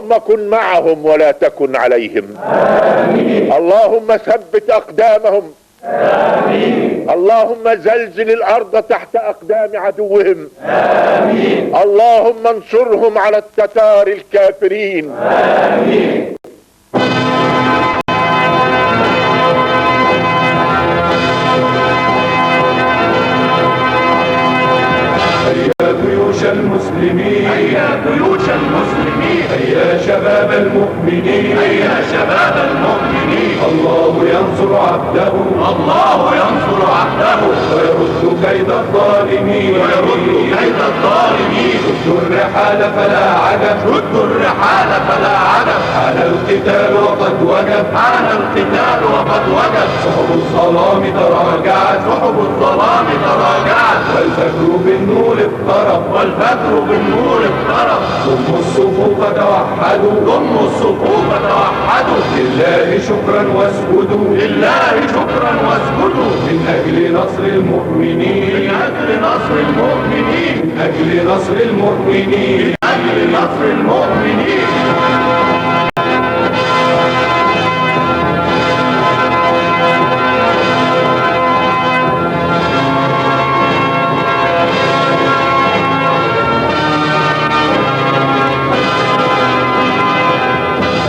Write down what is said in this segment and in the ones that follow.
اللهم كن معهم ولا تكن عليهم. آمين. اللهم ثبت أقدامهم. آمين. اللهم زلزل الأرض تحت أقدام عدوهم. آمين. اللهم انصرهم على التتار الكافرين. آمين. هيا جيوش المسلمين، هيا جيوش المسلمين، هيا شباب المؤمنين، هيا شباب المؤمنين. الله ينصر عبده، الله ينصر عبده، ويرد كيد الظالمين، ويرد كيد الظالمين. ردوا الرحال فلا عجب، ردوا الرحال فلا عجب، حان القتال وقد وجب، حان القتال وقد وجب. سحب الظلام تراجعت، سحب الظلام تراجعت، والفجر بالنور اقترب، والفجر بالنور اقترب. ضموا الصفوف توحدوا، ضموا الصفوف توحدوا، لله شكرا واسجدوا، لله شكرا واسجدوا. من أجل نصر المؤمنين، من أجل نصر المؤمنين، من أجل نصر المؤمنين، من أجل نصر المؤمنين.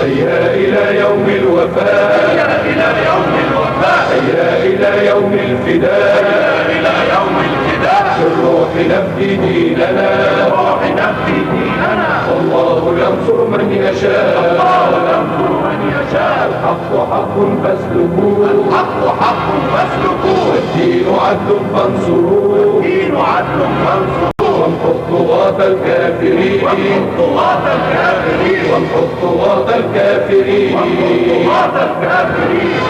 هيا إلى يوم الوفاء، هيا إلى يوم الوفاء، هيا إلى يوم الفداء، هيا إلى يوم الفداء. بالروح نفدي ديننا، بالروح نفدي ديننا. والله ينصر من يشاء، الله ينصر من يشاء. الحق حق فاسلكوه، الحق حق فاسلكوه، والدين عدل فانصروه، والدين عدل فانصروه. وامحوا طغاة الكافرين، وامحوا طغاة الكافرين، وامحوا طغاة الكافرين. وامحوا طغاة الكافرين.